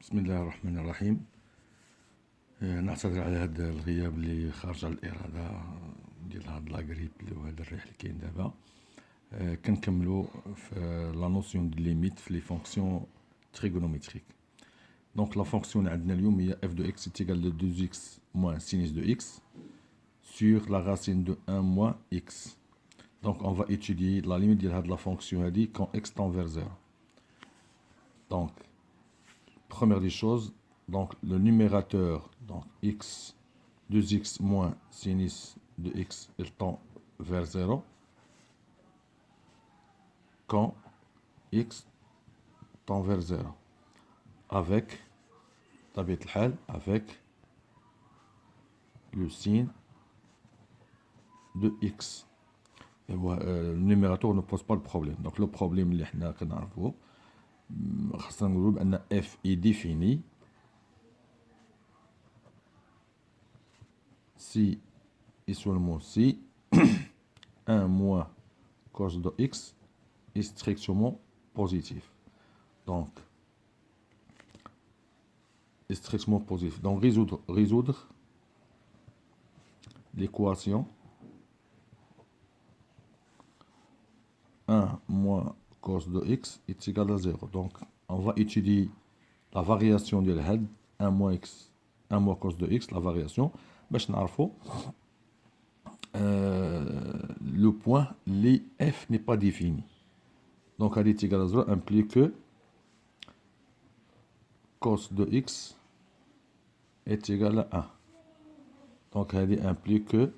بسم الله الرحمن الرحيم. نعتذر على هذا الغياب اللي خارج على الإرادة ديال هاد لاغريب وهذا الريح اللي كاين دابا. كنكملوا في لا نوسيون دو ليميت في لي فونكسيون تريغونوميتريك. دونك لا فونكسيون عندنا اليوم هي f de x est égal de 2x moins sinus de x sur la racine de 1 moins x. Donc on va étudier la limite de la fonction هذه quand x tend vers 0. Donc première des choses, donc le numérateur, donc x, 2x moins sinus de x, il tend vers 0 quand x tend vers 0 avec le signe de x. Et le numérateur ne pose pas le problème. Donc le problème اللي حنا كنعرفوه خاصنا نقولوا بان f est défini si et seulement si 1 moins cos de x est strictement positif. Donc est strictement positif. Donc résoudre l'équation 1 moins cos de x est égal à 0. Donc on va étudier la variation de la 1 moins x 1 moins cos de x, la variation باش نعرفوا le point les f n'est pas défini. Donc elle est égale à 0 implique que cos de x est égal à 1. Donc elle implique que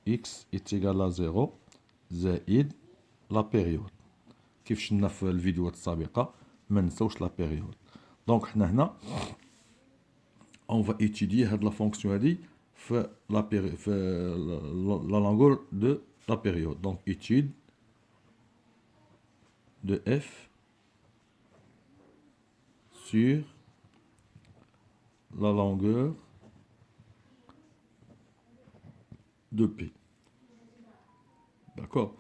x est égal à 0 زائد la période. كيف شفنا في الفيديوهات السابقة ما نساوش لا بيريود. دونك حنا هنا on va étudier هاد la fonction هادي في la longueur de la période. Donc étude de f sur la longueur de p. D'accord?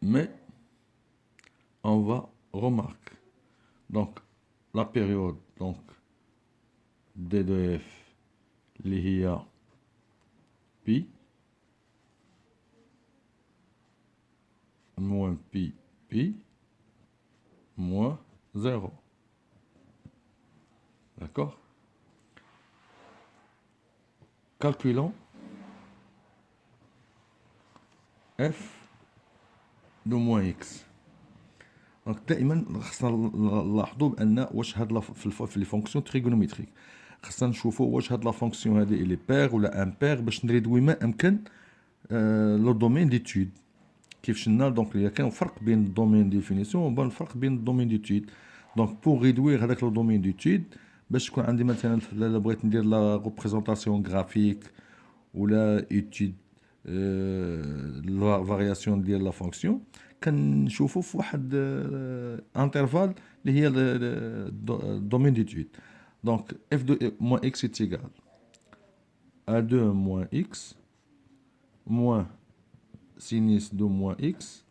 Mais on va remarquer donc la période donc d de f اللي هي pi moins pi moins 0. D'accord? Calculons f de moins x. دونك دائما خصنا نلاحظوا بان واش هاد في لي فونكسيون تريغونوميتريك خصنا نشوفوا واش هاد لا فونكسيون هادي الي بير ولا امبير باش نريدوي ما امكن لو دومين ديتود. كيف شفنا دونك الا كان فرق بين الدومين ديفينيسيون وبين الفرق بين الدومين ديتود. دونك بور ريدوير هذاك لو دومين ديتود باش تكون عندي مثلا الا بغيت ندير لا ريبريزونطاسيون غرافيك ولا ايتود لا فارياسيون ديال لا فونكسيون كنشوفوا في واحد انترفال اللي هي الدومين ديتود. Donc f de moins x est égal à 2 moins x moins sinus de moins x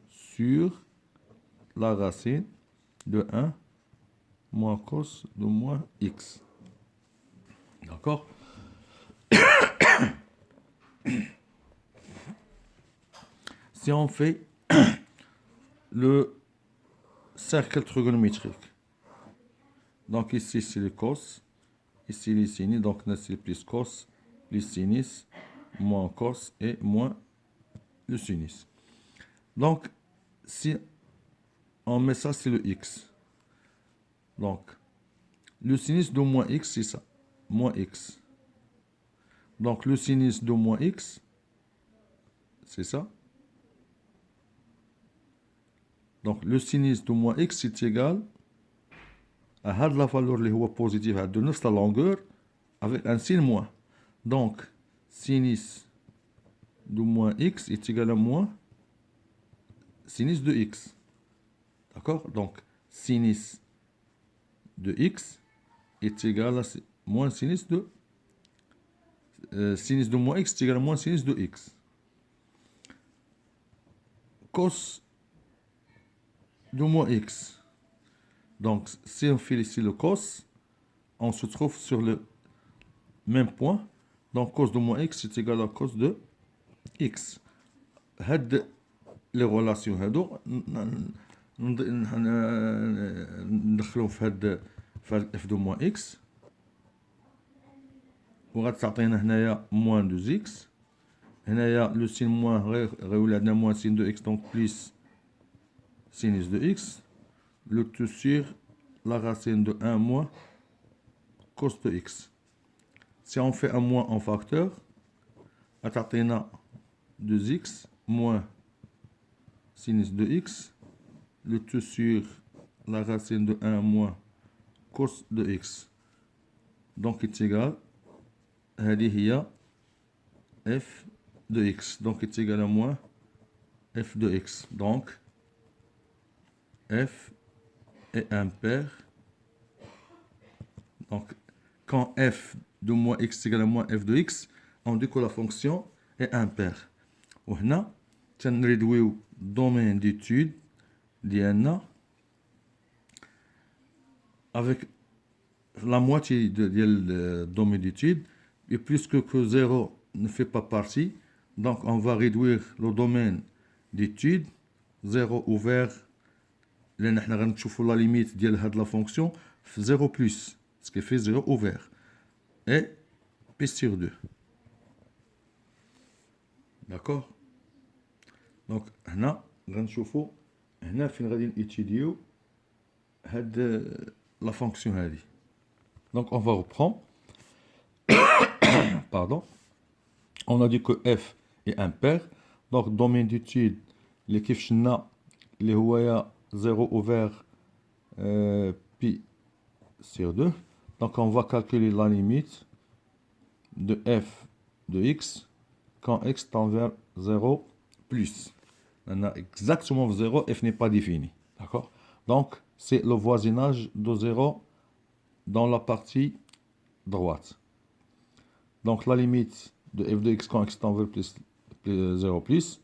sur la racine de 1 moins cos de moins x. D'accord? Si on fait le cercle trigonométrique, donc ici c'est le cos, ici les sinus, donc c'est plus cos, plus sinus, moins cos et moins le sinus. Donc si on met ça c'est le x. Donc le sinus de moins x c'est ça, moins x. Donc le sinus de moins x c'est ça. Donc le sinus de moins x est égal à هاد la valeur اللي هو positif de نفس la longueur avec un signe moins. Donc sinus de moins x est égal à moins sinus de x. D'accord? Donc sinus de x est égal à moins sinus de sinus de moins x est égal à moins sinus de x. Cos de moins x Donc, si on fait ici le cos, on se trouve sur le même point. Donc, cos de moins x est égal à cos de x. هاد les relations هادو ندخلهم في هاد اف دو موان اكس، وغتعطينا هنايا موان دو اكس. هنايا لو سين موان غيولي عندنا موان سين دو اكس، دونك بليس سينيس دو اكس. لو تو سور لا racine de 1 moins cos de x. Si on fait un moins en facteur, غتعطينا 2x moins sinus de x, le tout sur la racine de 1 moins cos de x. Donc, est égal à f de x. Donc, est égal à moins f de x. Donc, f est impair. Donc, quand f de moins x est égal à moins f de x, on dit que la fonction est impaire. وهنا تنريدويو domaine d'étude ديالنا avec la moitié de domaine d'étude, et puisque que 0 ne fait pas partie, donc on va réduire le domaine d'étude 0 ouvert لان حنا غنشوفوا لا ليميت ديال هاد لا فونكسيون في 0 plus, ce qui fait 0 ouvert, et p sur 2. D'accord. Donc هنا غنشوفوا هنا فين غادي نيتيديو هاد la fonction هذه. Donc on va reprendre. Pardon. On a dit que f est impair. Donc domaine d'étude اللي كيف شلنا اللي هو 0 ouvert pi sur 2. Donc on va calculer la limite de f de x quand x tend vers 0 plus. On a exactement 0, f n'est pas défini. D'accord. Donc c'est le voisinage de 0 dans la partie droite. Donc la limite de f de x quand x tend vers plus 0 plus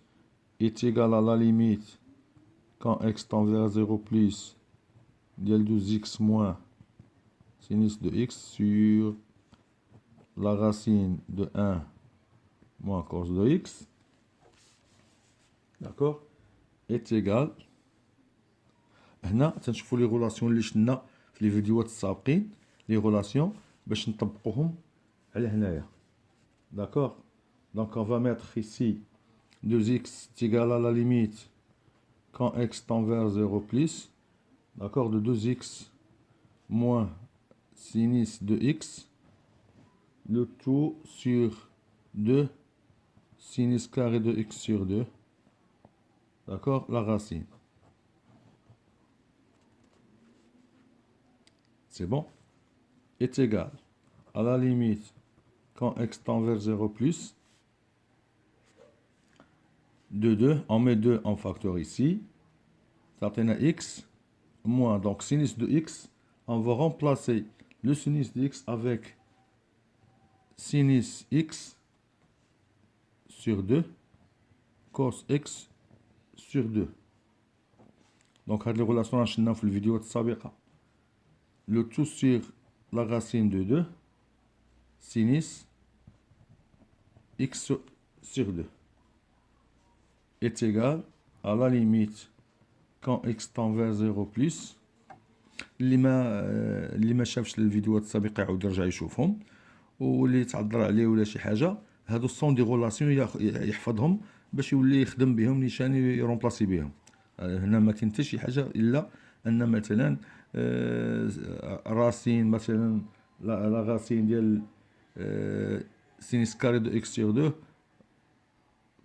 est égale à la limite quand x tend vers 0 plus dial 2x moins sinus de x sur la racine de 1 moins cos de x, d'accord, est égal. هنا تنشوفوا لي غولاسيون اللي شفنا في لي فيديوهات السابقين، لي غولاسيون باش نطبقوهم على هنايا. D'accord. Donc on va mettre ici 2x est égal à la limite quand x tend vers 0 plus, d'accord, de 2x moins sinus de x, le tout sur 2 sinus carré de x sur 2, d'accord, la racine. C'est bon, est égal à la limite quand x tend vers 0 plus de 2, on met 2 en facteur ici, ça atteint à x moins, donc sinus de x, on va remplacer le sinus de x avec sinus x sur 2 cos x sur 2. Donc هذه الريلاسيون عشناها في الفيديوهات السابقة. Le tout sur la racine de 2 sinus x sur 2 est égal à la limite quand x tend vers 0 plus. اللي ما شافش الفيديوهات السابقة يعاود يرجع يشوفهم، واللي تعذر عليه ولا شي حاجة هادو سون دي غولاسيون يحفظهم باش يولي يخدم بهم نيشان يرومبلاسي بهم. هنا ما كاين حتى شي حاجة الا ان مثلا راسين مثلا لا راسين ديال سينيس كاري دو اكس سور 2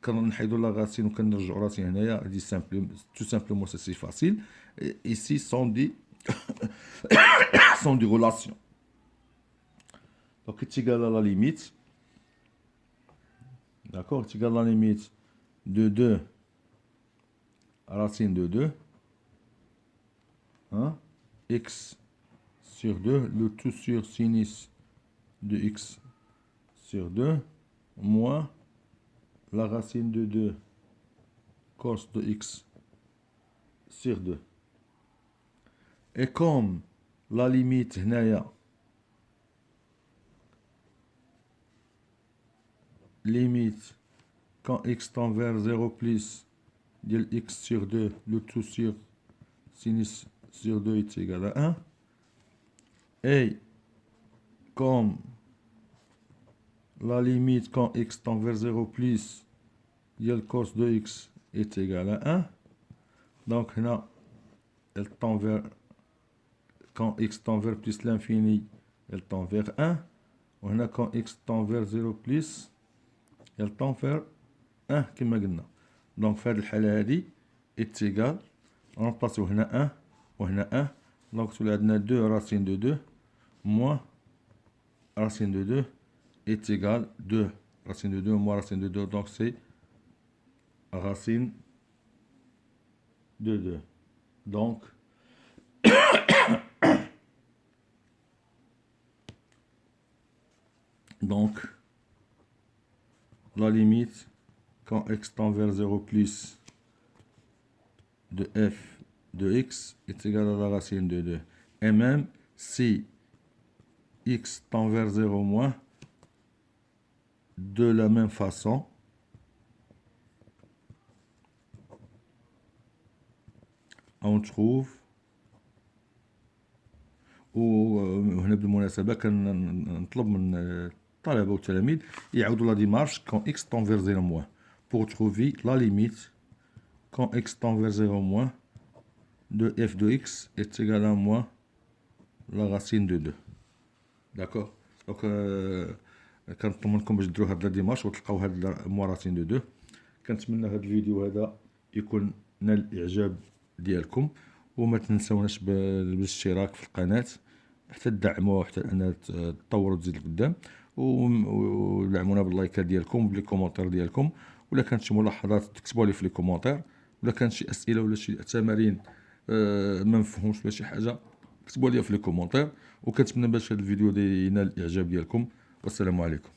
كنحيدو لا راسين وكنرجعو راسين هنايا. هادي سامبل تو سامبلومون سي فاسيل. ايسي سون دي sont des relations. Donc, est égal à la limite. D'accord, est égal à la limite de 2 racine de 2. Hein, x sur 2, le tout sur sinus de x sur 2, moins la racine de 2 cos de x sur 2. اي كوم لا ليميت هنايا ليميت quand x tend vers 0 plus ديال x sur 2 le tout sur sinus sur 2 est égal à 1 et comme la limite quand x tend vers 0 plus ديال cos de x est égal à 1 donc هنا elle tend vers quand x tend vers plus l'infini elle tend vers 1 وهنا quand x tend vers 0 plus elle tend vers 1 كما قلنا. دونك في هذه الحالة هذه est égal نباسيو هنا 1 وهنا 1 دونك تولي عندنا 2 racine de 2 moins racine de 2 est égal 2 racine de 2 moins racine de 2 donc c'est racine de 2. Donc la limite quand x tend vers 0 plus de f de x est égal à la racine de 2. Et même si x tend vers 0 moins, de la même façon, on trouve وهنا بالمناسبة كنطلب من الطلبة والتلاميذ يعاودوا لا ديمارش quand x tend vers 0 moins pour trouver la limite quand x tend vers 0 moins de f de x est égal à moins la racine de 2. D'accord. Donc كنطمنكم باش ديروا هاد لا ديمارش وتلقاو هاد موا راسين دو 2. كنتمنى هاد الفيديو هذا يكون نال الاعجاب ديالكم وما تنسوناش بالاشتراك في القناه حتى تدعموها حتى انها تطور وتزيد لقدام ودعمونا باللايكات ديالكم وبلي كومونتير ديالكم ولا كانت شي ملاحظات تكتبوا لي في لي كومونتير ولا كانت شي اسئله ولا شي تمارين ما مفهومش ولا شي حاجه كتبوا لي في لي كومونتير وكنتمنى باش هذا الفيديو ينال الاعجاب ديالكم والسلام عليكم.